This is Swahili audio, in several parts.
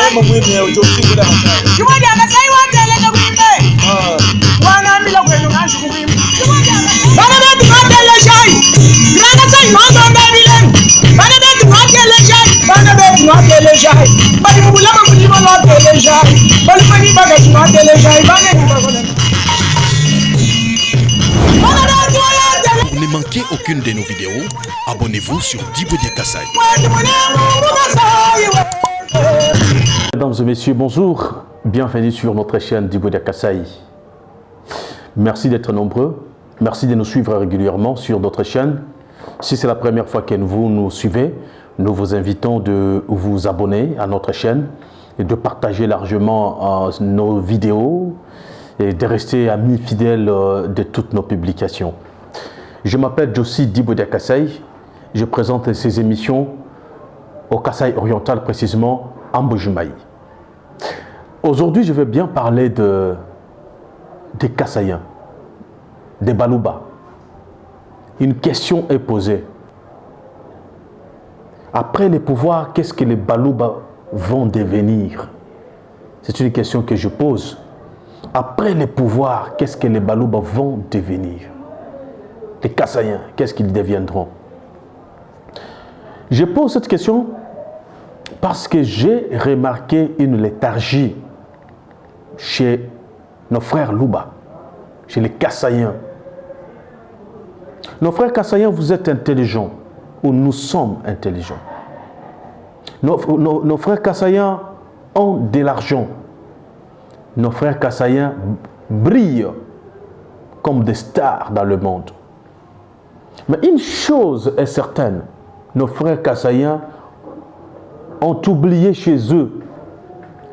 Mama mwini ya ujosi kuda Kasai. Jumoja Kasai wateleza kuimbe. Wana mila kwenu nganzi kuimbe. Bana betu watele shai. Grana sai mama mbele. Bana betu watele shai. Bana betu watele shai. Bali mulama mulima watele shai. Bali mani baga watele shai. Bana ni baga. Pour ne manquer aucune de nos vidéos, abonnez-vous sur Diboudia Kasai. Mesdames et messieurs, bonjour. Bienvenue sur notre chaîne Diboudia Kasai. Merci d'être nombreux. Merci de nous suivre régulièrement sur notre chaîne. Si c'est la première fois que vous nous suivez, nous vous invitons de vous abonner à notre chaîne et de partager largement nos vidéos et de rester amis fidèles de toutes nos publications. Je m'appelle Jossi Diboudia Kasai. Je présente ces émissions au Kasai oriental, précisément en Mbuji-Mayi. Aujourd'hui, je vais bien parler des Kasaïens, des Balouba. Une question est posée. Après les pouvoirs, qu'est-ce que les Balouba vont devenir? C'est une question que je pose. Après les pouvoirs, qu'est-ce que les Balouba vont devenir? Les Kasaïens, qu'est-ce qu'ils deviendront? Je pose cette question parce que j'ai remarqué une léthargie chez nos frères Louba, chez les Kasaïens. Nos frères Kasaïens, vous êtes intelligents, ou nous sommes intelligents. Nos frères Kasaïens ont de l'argent. Nos frères Kasaïens brillent comme des stars dans le monde. Mais une chose est certaine, nos frères Kasaïens ont oublié chez eux.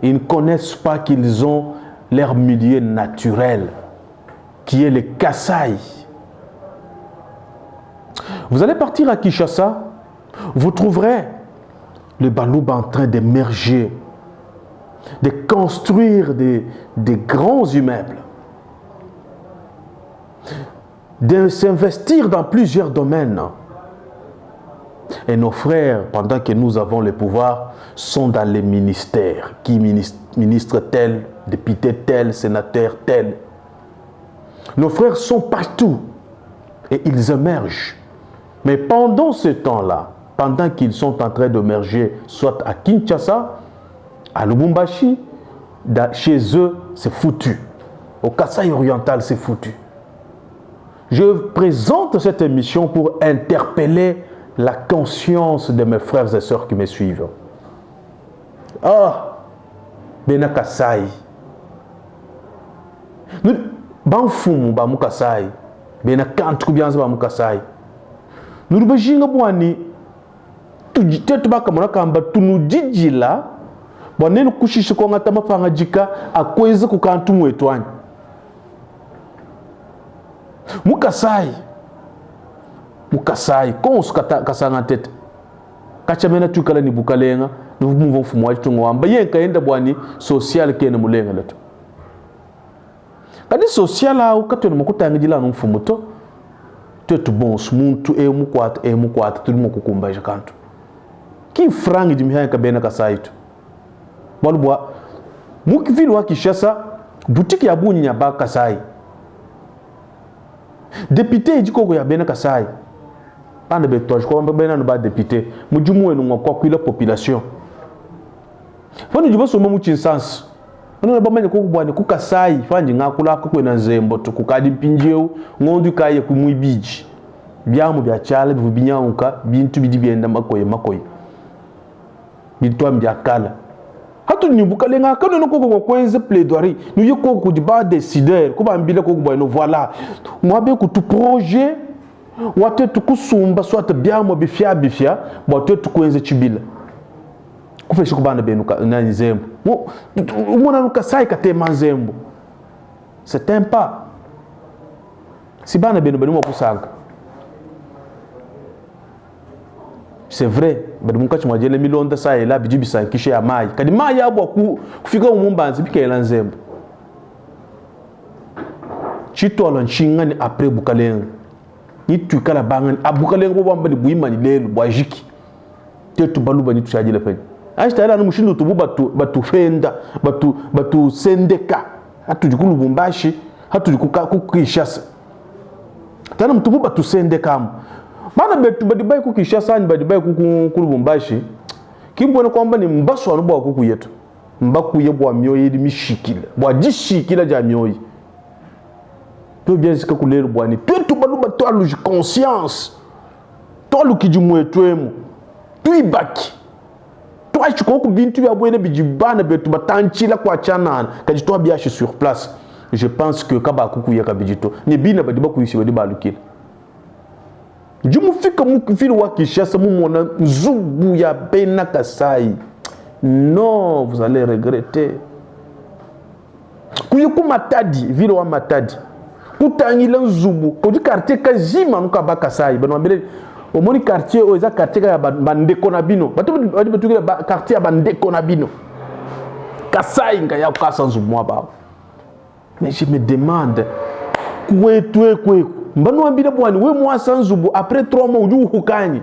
Ils ne connaissent pas qu'ils ont leur milieu naturel, qui est le Kasai. Vous allez partir à Kinshasa, vous trouverez le Balouba en train d'émerger, de construire des grands immeubles, de s'investir dans plusieurs domaines. Et nos frères, pendant que nous avons le pouvoir, sont dans les ministères. Qui ministre tel, député tel, sénateur tel. Nos frères sont partout et ils émergent. Mais pendant ce temps-là, pendant qu'ils sont en train d'émerger, soit à Kinshasa, à Lubumbashi, chez eux, c'est foutu. Au Kasai oriental, c'est foutu. Je présente cette émission pour interpeller la conscience de mes frères et sœurs qui me suivent. Ah, Bena Kasai. Banfumu ba Mukasai. Bena kantu byanza ba Mukasai. Nurubajinga bwani tujitetu bakamona kamba tunujijila bwanene kushishi ko ngata mafanga jika akweze ku kantu mwetwani. Mukasai konsu kasanga tete kachamena tukala ni bukalenga nuvumu mfumu wa tungo amba yenka enda bwani social kene mulenga leto kadi social au katwe mukutangijila no mfumu to tetu bons muntu mukwata tuli mukukumbaje kantu ki frangi jimihaya kabena kasaitu balubwa mukivili wa Kinshasa boutique ya bunyi nya ba Kasai député ejikoko ya bena Kasai pande betoje ko bena no ba député mujumu wenu ngwa kwa population fani jibo so mu chinsansi ono ba manye ko kubwane ku Kasai fandi ngakula ko kwena nzembo to kukadi mpinjeu ngondu kaye ku muibiji byamu bya cyale bibinyanka bintu bidi byenda makoye bitwa mbyakala hatu ni bukalenga kano no koko kwenze plaidoirie nous yoko ko diba décideur ko bambile ko kubwane voilà mwabe ku tu projet wate tukusumba swate byamo bifya wate tukwenze chibila kufeshi kubana benu na nzembo umona Kasai katema nzembo c'est un pas si bana benu bali mokusanga c'est vrai bali mukachi mwajele milonda sai la bijibisa kishe ya mai kadi mai yabo kufika umumbanzi bikela nzembo chito alanchinga après bukalenga ni tukala bangani abukalenga bo bamba ni buimani lelo bwajiki tetu baluba ni tushajile pe Ashitala na mushindo tubu batu fenda, batu sendeka. Hatu jikulu Lubumbashi, hatu jikuka kukishasa. Tana mtubu batu sendeka mu. Bana betu badibai kukishasa ni badibai Lubumbashi. Kimbona kwamba ni mbaso wanubu wa kuku yetu. Mbaku yebu wa mioyi di mishikila. Bwa jishikila ja mioyi. Tuwe bien zika kulelu bwani. Tuwe tubaluba tuwa luji conscience. Tuwa lukijimwe tuwemu. Tuwe baki. Tuwa chikoku bintu ya bwene bijibana betu batanchila kwa chanana. Kajitoa biashi sur place. Je pense que kaba kuku ya kabijito. Ni bina badiba kuisi badiba lukila. Jumu fika mukifiri wa Kishasa mumona nzubu ya Bena Kasai. Non, vous allez regretter. Kuyiku Matadi, ville wa Matadi. Kutangila nzubu, kodi quartier kazima nuka ba Kasai. Bano ambele omoni quartier oza quartier ya bandeko na bino. Batu batukile quartier ya bandeko na bino. Kasai nga ya kasa nzubu mwa ba. Mais je me demande kwetu mbanu ambile bwani we mwasa nzubu après 3 mois uju hukanyi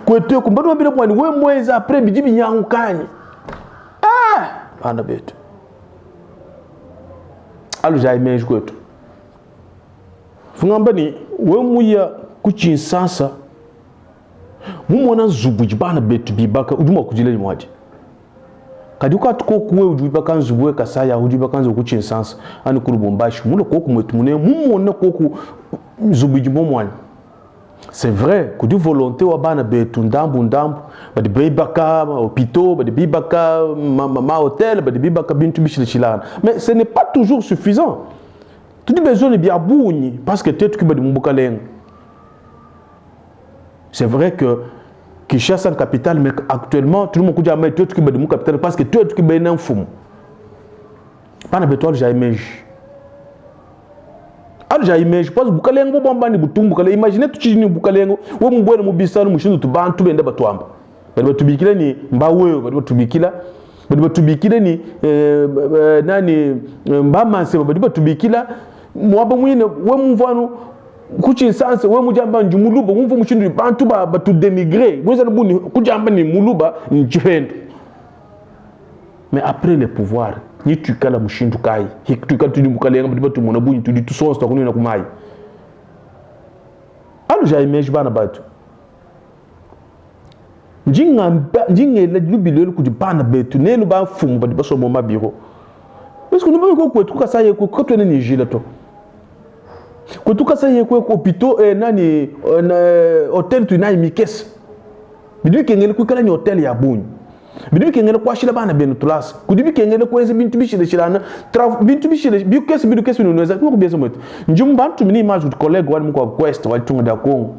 kwetu mbanu ambile bwani we mwezi après bijibi nyangu kanyi bana betu alu jaimeji kwetu fungamba ni we muya kuchinsasa mumona nzubu jibana betu bibaka ujuma kujile mwaji kadi ukatuko kuwe ujubaka nzubu Kasaya ujubaka nzubu kuchinsasa ani ku Lubumbashi mulo koku mwetu mune mumona koku nzubu jibomwani. C'est vrai que du volonté wa bana betu ndambu badi bibaka hôpitaux badi bibaka ma hôtel badi bibaka bintu bishilishilana, mais ce n'est pas toujours suffisant. Tu dis besoin de bien bouni parce que tu es tu badi mbukaleng. C'est vrai que Kinshasa en capitale, mais actuellement, tout le monde a dit que tu es en capitale parce que tu es en fou. Pas de béton, j'ai imagé. Alors j'ai imagé, parce que Bukalengo, Bambani, Boutoum, Bukalengo, imaginez tout ce que Bukalengo, ou Moubouen, Moubissa, Mouchinou, Tuban, tout bien de Batouamba. Badi Batubikila ni Mbawe, Badi Batubikila ni Nani Mbamase, Badi Batubikila, Mwabamwine, Wemuvano. Kuchi sanse we mujamba njumuluba wumva mushindu bantu batu dénigrer weza nabuni kujamba ni muluba njifendo. Mais après le pouvoir ni tukala mushindu kai hiktuka tudi mukalenga batu mona bunyi tudi tusonse takunina kumai alu ja image bana batu njingela lubilelo kudi bana betu nelu ba fumu badi baso mo mabiro parce que nous pas ko kwetu Kasaya ko kotwene ni jila to kutuka sa yekwe ko hôpitaux nani hôtel tu nai mikes bidu kengele ku kala ni hôtel ya bunyi bidu kengele kwa shila bana benu tulas kudibi kengele ko eze bintu bishile shilana bintu bishile bidu kesi no nweza ko bieza moto njumba tu mini image de collègue wali mko quest wali tunga da Congo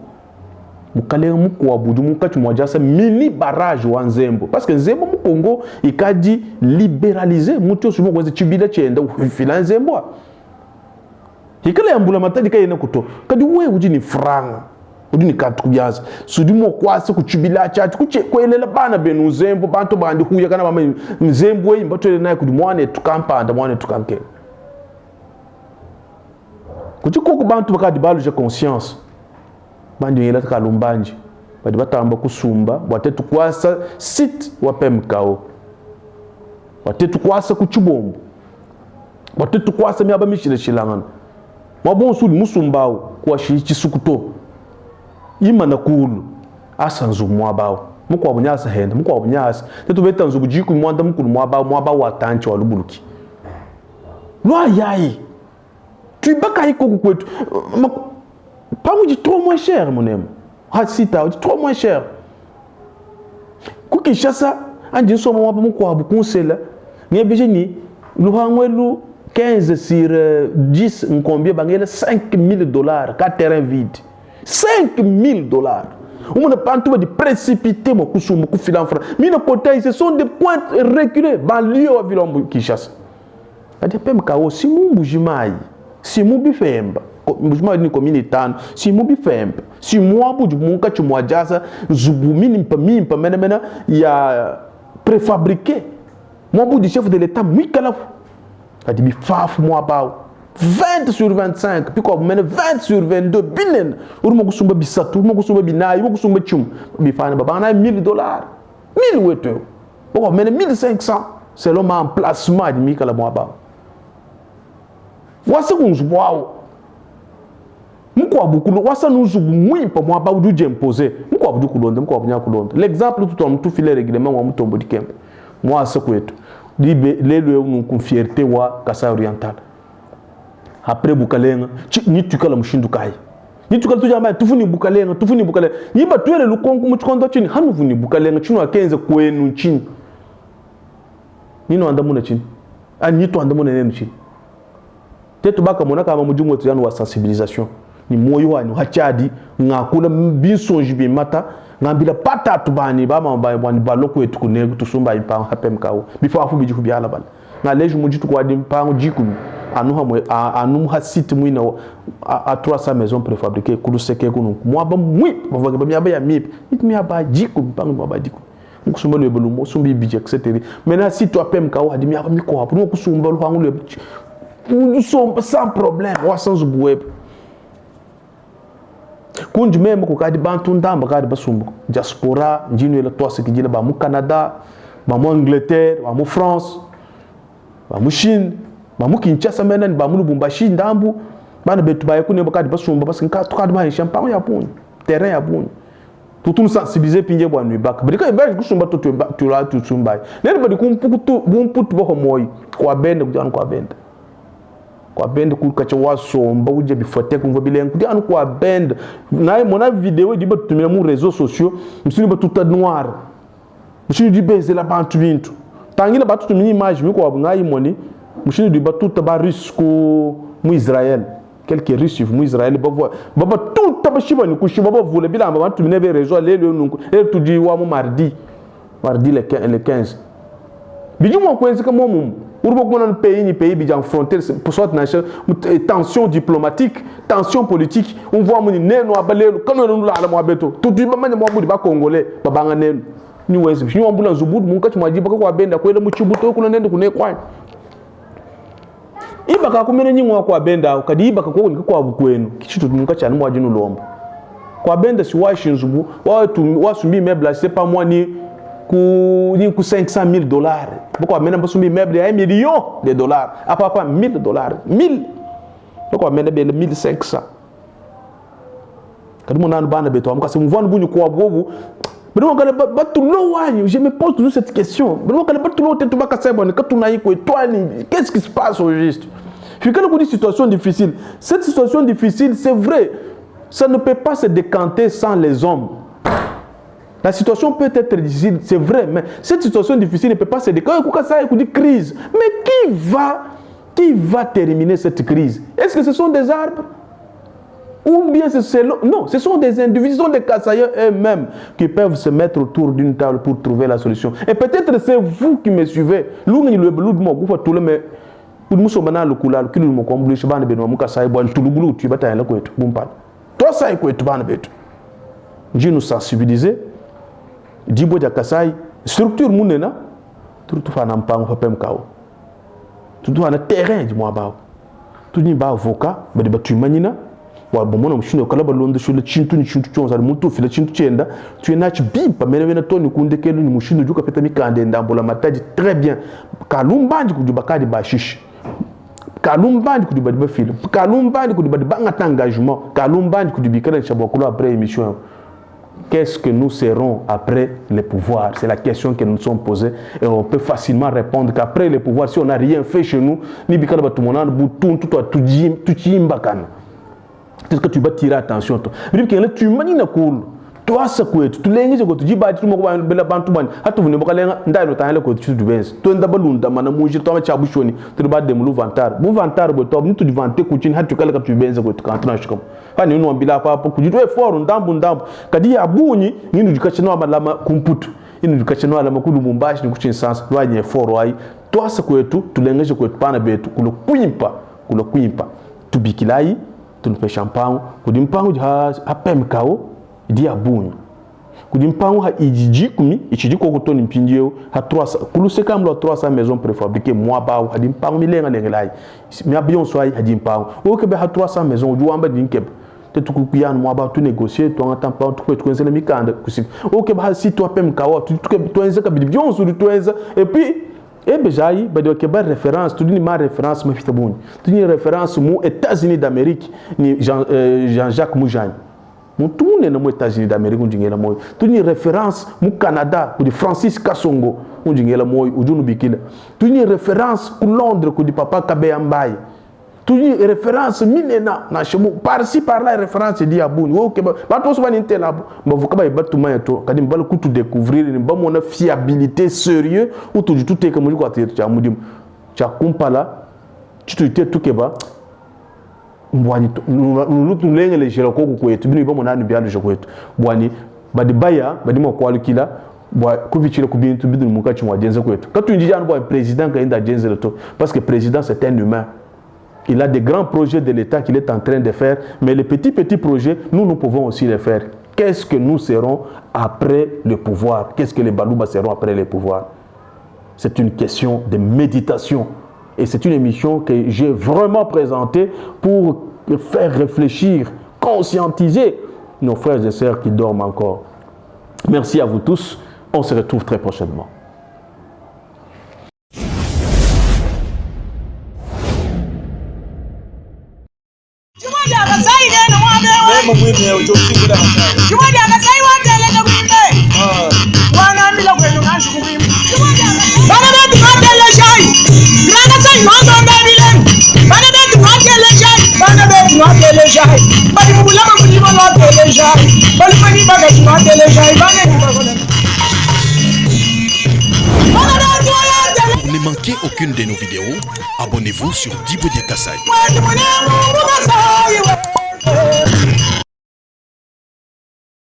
mukale mko wabudu mukati mwajasa mini barrage wa Nzembo parce que Nzembo mu Congo ikadi libéraliser muto sumo kweze chibida chenda ufila Nzembo hikala ya mbula matadi kaya ina kuto kadi uwe uji ni franga uji ni katu kubiaza sudimo kwase kuchubila chati kuelela bana benu Nzembo banto bandi huya kana mama Nzembo we mbato ele nae kudimwane tukampanda mwane tukanke kuchiko kubantu bakadi balu je conscience bandi yela takalumbanji badi batamba kusumba watetu kwasa sit wapemkao watetu kwasa kuchubombo watetu kwasa miaba mishile shilangana mabonsu musumbao kwa chisukuto imana kulu asanzu mwabao muko abunyasa henda muko abunyasa tetu beta nzubu jiku mwanda mukulu mwabao watanchi walubuluki lwa yayi tu baka iko kwetu pas dit trop moins cher mon ami hasita trop moins cher ku Kinshasa andi so mwaba muko abu konsela ngebeje ni luhangwelu 15 sur 10, combien bangele $5,000, 4 terrains vides. $5,000. On ne pas tout de précipiter mon coussou, mon coup filant franc. Mais nos côtés, ce sont des points reculés. Banlieue à Vilombo Kinshasa. Adi pem kao si mu bujimai, si mu bifemba. Bujimai ni commune tano, si mu bifemba. Si moi buju munka chumwa jasa, zubu mimpa mena ya préfabriqué. Moi buju chef de l'état mwikala. Adi bi faf moi bao 20 sur 25 puis quoi mena 20 sur 22 billion urmo kusumba bisatu urmo kusumba binayi urmo kusumba chum bi fana baba na $1,000 1000 weto bon mais 1500 selon ma emplacement de Mikala Mwaba wasa kunzubwao mko abukulu wasa nuzubu mwimpa Mwaba udu imposer mko abudu kulonda mko abunya kulonda l'exemple tout on tout filer règlement wa mutombo di kembe mwasa kwetu libe lelo une fierté wa Kasai Oriental après bukalenga ni tukala mushindu kai ni tukala tujamba tufuni bukalenga niba tuele lukongo muchikondo chini hanuvuni bukalenga chino akenze kwenu chini nino andamuna chini ani to andamuna nenu chini tetu baka mona kama mujungo tuyanu wa sensibilisation ni moyo wanyu hachadi ngakula bisonji bi mata ngambila pata tubani ba mamba bwani baloko etu kunegu tusumba impa hapem kawo bifo afu biji kubyala bala na leju mujitu kwa dimpa jikumi anu ha site mwina a 300 maisons préfabriquées kuluseke kunu mwaba mwi bavaga bamyaba ya mip itmyaba jikumi pangu mwaba diku kusumba le belumo sumbi biji etc maintenant si toi pem kawo adimyaba miko hapo no kusumba lo hangu le nous sommes sans problème wa sans boueb kunji memo ko kadi bantu ndamba kadi basumbu diaspora njino ela toa sekijila ba mu Canada ba mu Angleterre ba mu France ba mu Chine ba mu Kinshasa mena ba mu Lubumbashi ndambu bana betu ba yakune bakadi basumbu parce que kadi ba champagne ya punyu terrain ya punyu tout nous sensibiliser pinje bwa nuibaka bika ibaje kusumba to tula tutsumba nene badi kumpukutu bumputu bo moyi kwa bende kujana kwa bende kukacha wasomba uje bifote kumva bilengo kuti anu kwa bende naye mona video diba tutumira mu réseaux sociaux msini ba tuta noir msini dibeze la bantu bintu tangina batu tumini image miko wabungayi moni msini diba tuta ba risque mu Israël quelques risques mu Israël baba tuta ba shiba ni kushiba ba vule bilamba bantu tumine be réseaux lelo nunku ele tudi wa mu mardi le 15 bijuma kwenzi kama mumu pour que pays bien frontière pour soit tension diplomatique tension politique on voit mon neno abalelo quand on nous la mo beto tout du ba manya mo budi ba congolais ba banga neno ni wezi ni wambula zubudu mun kati majiba ko benda ko mu chibuto ko nende ko ne kwa iba ka kumene nyimwa kwa benda kadi iba ka ko ni kwa bukwenu kichitu mun kati ani mo ajinu lomba kwa benda si wa shinzubu wa sumbi meuble c'est pas moi ni ku $500,000 pourquoi maintenant pas soumis meuble à $1 million à papa $1,000 1000 pourquoi maintenant bien 1500 quand mon an bana beto amka se mvana bunyu kwa bobu bino kale batulo wanyu je me pose toujours cette question bino kale batulo tetu baka sabone katuna yiko etwani qu'est-ce qui se passe au juste puis quand on dit situation difficile cette situation difficile c'est vrai ça ne peut pas se décanter sans les hommes. La situation peut être difficile, c'est vrai, mais cette situation difficile ne peut pas se décanter. Quand ça y a crise, mais qui va terminer cette crise? Est-ce que ce sont des arbres? Ou bien non, ce sont des individus, ce sont des Kasaïens eux-mêmes qui peuvent se mettre autour d'une table pour trouver la solution. Et peut-être c'est vous qui me suivez. L'ouïe le blou de mon groupe, tout le monde. Pour nous sommes dans le couloir, qui nous m'ont comblé, je vais nous dire, Kasaï, bon, tout le boulot, tu vas t'aller là, quoi, bon, pas. Toi, ça y est, quoi, tu vas nous dire. Dieu nous sensibiliser. Dibo de Kasai, structure mounena, tout fa na mpango fa pem kao. Tout fa na terrain di mo ba. Tout ni ba avocat, ba de batu manina, wa bo mona mshino kala ba londo shule chintu ni chintu chonza muntu fila chintu chenda, tu ena chi bimpa mena mena toni kunde kelu ni mshino juka peta mikande ndambola mataji très bien. Kalumbandi kujuba kadi ba shishi. Kalumbandi kujuba ba fil. Kalumbandi kujuba ba ngata engagement. Kalumbandi kujuba kala chabokolo après émission. Qu'est-ce que nous serons après le pouvoir? C'est la question que nous nous sommes posée et on peut facilement répondre qu'après le pouvoir, si on n'a rien fait chez nous, est-ce que tu vas tirer attention? Tu m'as cool. Toi, ça quoi? Tu l'as dit que tu dis bah tu m'as bela bantu ban. Hatu vune bokalenga ndai no tangela ko tu dubens. To nda balunda mana muji to ma chabushoni. Tu ba de mulu vantar. Bu vantar bo to nitu divante ku chin hatu kala ka tu benza ko kantra shikam. Pa ni no ambila pa ku jitu e foru ndambu kadi ya bunyi ni ndukachino amalama kumputu. Ni ndukachino alama ku Lubumbashi ni ku chin sans lwanye foru ai. To sa ko tu tulengeje ko pana betu kulo kuimpa. Tu bikilai tu pe champagne ku dimpangu ha apem kao dia bunyi kudimpangu ha ijiji kumi ichiji ko kotoni mpinjeo ha 300 kuluse kamlo 300 maisons préfabriquées moi ba ha dimpangu milenga lengelai mi abion so ha dimpangu o ke be ha 300 maisons uju amba dinkeb tu kukuya no ba tu négocier tu entends pas tu peux tu mi kanda kusik OK ba si toi pem kawa tu enza ka bidion sur tu enza et puis et bejayi ba de ke ba référence tu dis ma référence ma fita boni tu dis référence mu États-Unis d'Amérique ni Jean-Jacques Moujani mon tourne na mo États-Unis d'Amérique on dingela moy tu dis référence mu Canada pour Francis Kasongo on dingela moy ujunu bikila tu dis référence ku Londres ku di papa Kabeya Mbaye tu dis référence milena na chemo par-ci par-là référence di abuni OK ba to so ba nintela ba vukaba batuma yato kadi mbala kutu découvrir ni ba mona fiabilité sérieux ou tout est comme ko atir cha mudim cha kumpala tu te tout keba mbwani lutu lenge le jelo ko kwetu bino ba mona ni bialu je kwetu bwani ba di baya ba di makwalo kila bwa kuvichira kubintu bidu mukachi mwa jenze kwetu katu njija no président ka inda jenze le to parce que président c'est un humain. Il a des grands projets de l'État qu'il est en train de faire, mais les petits projets, nous pouvons aussi les faire. Qu'est-ce que nous serons après le pouvoir? Qu'est-ce que les Balouba seront après le pouvoir? C'est une question de méditation. Et c'est une émission que j'ai vraiment présentée pour faire réfléchir, conscientiser nos frères et sœurs qui dorment encore. Merci à vous tous. On se retrouve très prochainement. Pour ne manquer aucune de nos vidéos, abonnez-vous sur Diboudia Kassai.